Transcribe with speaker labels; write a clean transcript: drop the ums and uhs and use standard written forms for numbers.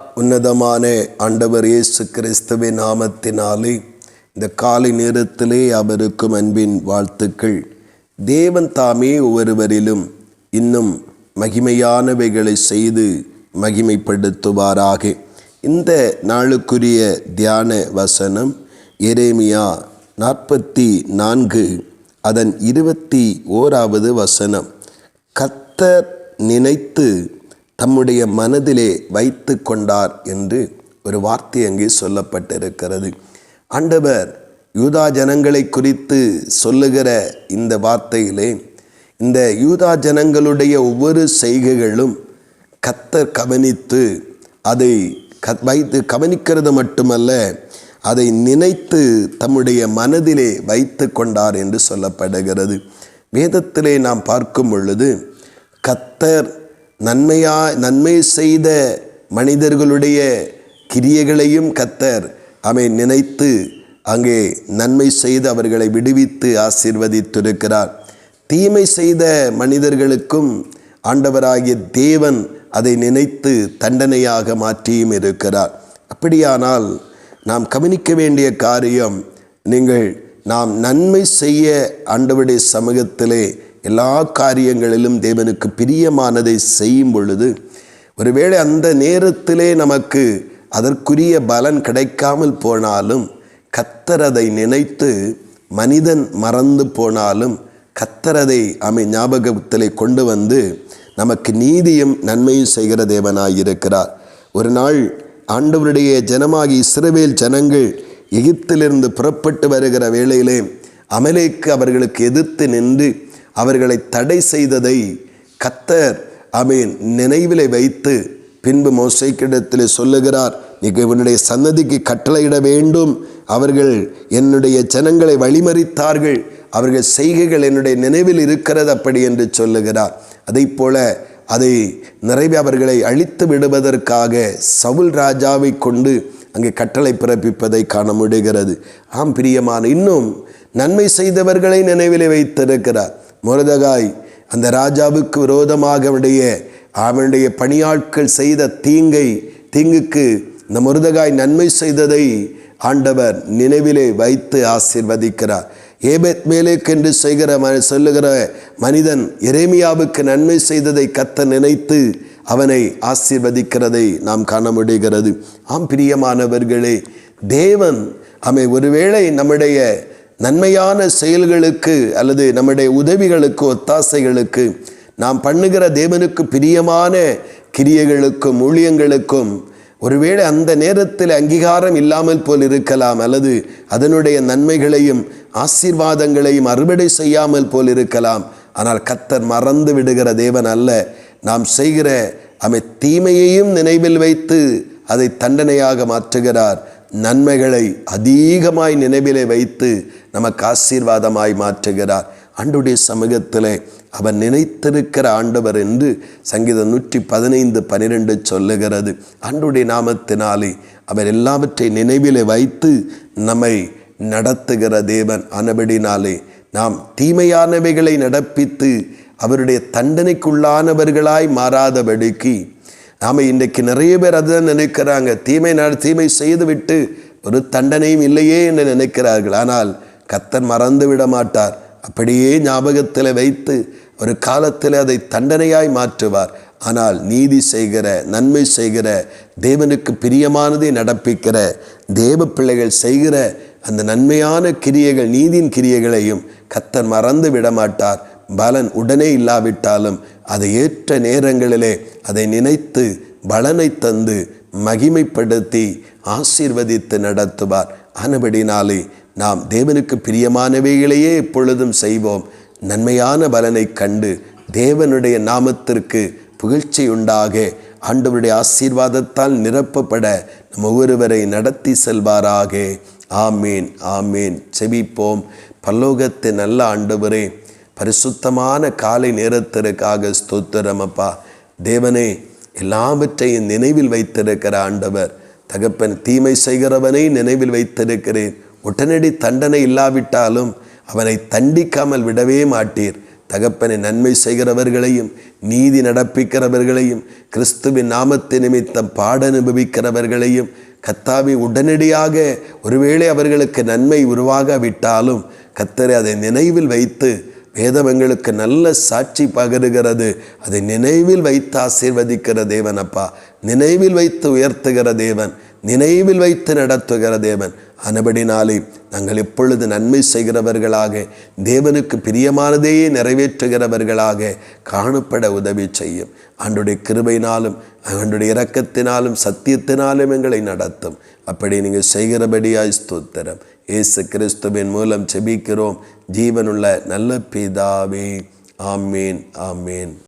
Speaker 1: உன்னதமான ஆண்டவர் இயேசு கிறிஸ்துவின் நாமத்தினாலே இந்த காலை நேரத்திலே அவருக்கும் அன்பின் வாழ்த்துக்கள். தேவன் தாமே ஒவ்வொருவரிலும் இன்னும் மகிமையானவைகளை செய்து மகிமைப்படுத்துவாராக. இந்த நாளுக்குரிய தியான வசனம் எரேமியா 44 அதன் 21வது வசனம். கர்த்தர் நினைத்து தம்முடைய மனதிலே வைத்து கொண்டார் என்று ஒரு வார்த்தை அங்கே சொல்லப்பட்டிருக்கிறது. ஆண்டவர் யூதா ஜனங்களை குறித்து சொல்லுகிற இந்த வார்த்தையிலே இந்த யூதா ஜனங்களுடைய ஒவ்வொரு செய்கைகளும் கர்த்தர் கவனித்து அதை வைத்து கவனிக்கிறது மட்டுமல்ல, அதை நினைத்து தம்முடைய மனதிலே வைத்து கொண்டார் என்று சொல்லப்படுகிறது. வேதத்திலே நாம் பார்க்கும் பொழுது கர்த்தர் நன்மை செய்த மனிதர்களுடைய கிரியைகளையும் கர்த்தர் நினைத்து அங்கே நன்மை செய்து அவர்களை விடுவித்து ஆசீர்வதித்திருக்கிறார். தீமை செய்த மனிதர்களுக்கும் ஆண்டவராகிய தேவன் அதை நினைத்து தண்டனையாக மாற்றியும் இருக்கிறார். அப்படியானால் நாம் கவனிக்க வேண்டிய காரியம், நாம் நன்மை செய்ய ஆண்டவருடைய சமூகத்திலே எல்லா காரியங்களிலும் தேவனுக்கு பிரியமானதை செய்யும் பொழுது, ஒருவேளை அந்த நேரத்திலே நமக்கு அதற்குரிய பலன் கிடைக்காமல் போனாலும், கர்த்தர் அதை நினைத்து மனிதன் மறந்து போனாலும் கர்த்தர் அதை ஞாபகத்திலே கொண்டு வந்து நமக்கு நீதியும் நன்மையும் செய்கிற தேவனாயிருக்கிறார். ஒரு நாள் ஆண்டவருடைய ஜனமாகி இஸ்ரவேல் ஜனங்கள் எகிப்திலிருந்து புறப்பட்டு வருகிற வேளையிலே அமலேக்கு அவர்களுக்கு எதிர்த்து நின்று அவர்களை தடை செய்ததை கர்த்தர் நினைவிலே வைத்து பின்பு மோசேக்கிடத்திலே சொல்லுகிறார், உன்னுடைய சன்னதிக்கு கட்டளையிட வேண்டும், அவர்கள் என்னுடைய ஜனங்களை வழிமறித்தார்கள், அவர்கள் செய்கைகள் என்னுடைய நினைவில் இருக்கிறது அப்படி என்று சொல்லுகிறார். அதை போல அதை நிறைவே அவர்களை அழித்து விடுவதற்காக சவுல் ராஜாவை கொண்டு அங்கே கட்டளை பிறப்பிப்பதை காண முடிகிறது. பிரியமான, இன்னும் நன்மை செய்தவர்களை நினைவிலே வைத்திருக்கிறார். மொர்தெகாய் அந்த ராஜாவுக்கு விரோதமாக அவனுடைய பணியாட்கள் செய்த தீங்குக்கு இந்த மொர்தெகாய் நன்மை செய்ததை ஆண்டவர் நினைவிலே வைத்து ஆசீர்வதிக்கிறார். ஏபேத்மேலேக் என்று சொல்லுகிற மனிதன் எரேமியாவுக்கு நன்மை செய்ததை கர்த்தர் நினைத்து அவனை ஆசீர்வதிக்கிறதை நாம் காண முடிகிறது. பிரியமானவர்களே, தேவன் ஒருவேளை நம்முடைய நன்மையான செயல்களுக்கு அல்லது நம்முடைய உதவிகளுக்கு ஒத்தாசைகளுக்கு நாம் பண்ணுகிற தேவனுக்கு பிரியமான கிரியைகளுக்கும் ஊழியங்களுக்கும் ஒருவேளை அந்த நேரத்தில் அங்கீகாரம் இல்லாமல் போல் இருக்கலாம், அல்லது அதனுடைய நன்மைகளையும் ஆசீர்வாதங்களையும் அறுவடை செய்யாமல் போல் இருக்கலாம். ஆனால் கர்த்தர் மறந்து விடுகிற தேவன் அல்ல. நாம் செய்கிற தீமையையும் நினைவில் வைத்து அதை தண்டனையாக மாற்றுகிறார். நன்மைகளை அதிகமாய் நினைவிலே வைத்து நமக்கு ஆசீர்வாதமாய் மாற்றுகிறார். ஆண்டவருடைய சமூகத்திலே அவர் நினைத்திருக்கிற ஆண்டவர் என்று சங்கீதம் 115:12 சொல்லுகிறது. ஆண்டவருடைய நாமத்தினாலே அவர் எல்லாவற்றை நினைவிலே வைத்து நம்மை நடத்துகிற தேவன். ஆனபடினாலே நாம் தீமையானவைகளை நடப்பித்து அவருடைய தண்டனைக்குள்ளானவர்களாய் மாறாதபடிக்கு இன்றைக்கு நிறைய பேர் அதுதான் நினைக்கிறாங்க. தீமை செய்துவிட்டு ஒரு தண்டனையும் இல்லையே என்று நினைக்கிறார்கள். ஆனால் கர்த்தர் மறந்து விட மாட்டார். அப்படியே ஞாபகத்தில் வைத்து ஒரு காலத்தில் அதை தண்டனையாய் மாற்றுவார். ஆனால் நீதி செய்கிற, நன்மை செய்கிற, தேவனுக்கு பிரியமானதை நடப்பிக்கிற தேவ பிள்ளைகள் செய்கிற அந்த நன்மையான கிரியைகள், நீதியின் கிரியைகளையும் கர்த்தர் மறந்து விடமாட்டார். பலன் உடனே இல்லாவிட்டாலும் அதை ஏற்ற நேரங்களிலே அதை நினைத்து பலனை தந்து மகிமைப்படுத்தி ஆசீர்வதித்து நடத்துவார். ஆனபடினாலே நாம் தேவனுக்கு பிரியமானவைகளையே எப்பொழுதும் செய்வோம். நன்மையான பலனை கண்டு தேவனுடைய நாமத்திற்கு புகழ்ச்சி உண்டாக ஆண்டவருடைய ஆசீர்வாதத்தால் நிரப்பப்பட நம் ஒவ்வொருவரை நடத்தி செல்வாராக. ஆமீன், ஆமீன். செபிப்போம். பரலோகத்தின் நல்ல ஆண்டவரே, பரிசுத்தமான காலை நேரத்திற்காக ஸ்தோத்திரம் அப்பா. தேவனே, எல்லாவற்றையும் நினைவில் வைத்திருக்கிற ஆண்டவர் தகப்பன், தீமை செய்கிறவனை நினைவில் வைத்திருக்கிறேன். உடனடி தண்டனை இல்லாவிட்டாலும் அவனை தண்டிக்காமல் விடவே மாட்டீர். தகப்பனை நன்மை செய்கிறவர்களையும் நீதி நடப்பிக்கிறவர்களையும் கிறிஸ்துவின் நாமத்தை நிமித்தம் பாட அனுபவிக்கிறவர்களையும் கர்த்தாவே உடனடியாக ஒருவேளை அவர்களுக்கு நன்மை உருவாகாவிட்டாலும் கர்த்தரை அதை நினைவில் வைத்து வேதம் எங்களுக்கு நல்ல சாட்சி பகருகிறது. அதை நினைவில் வைத்து ஆசீர்வதிக்கிற தேவன் அப்பா, நினைவில் வைத்து உயர்த்துகிற தேவன், நினைவில் வைத்து நடத்துகிற தேவன். ஆனபடினாலே நாங்கள் எப்பொழுது நன்மை செய்கிறவர்களாக தேவனுக்கு பிரியமானதையே நிறைவேற்றுகிறவர்களாக காணப்பட உதவி செய்யும். ஆண்டுடைய கிருபையினாலும் ஆண்டுடைய இரக்கத்தினாலும் சத்தியத்தினாலும் எங்களை நடத்தும். அப்படி நீங்கள் செய்கிறபடியாய் ஸ்தோத்திரம். இயேசு கிறிஸ்துவின் மூலம் ஜெபிக்கிறோம் ஜீவனுள்ள நல்ல பிதாவே. ஆமேன், ஆமேன்.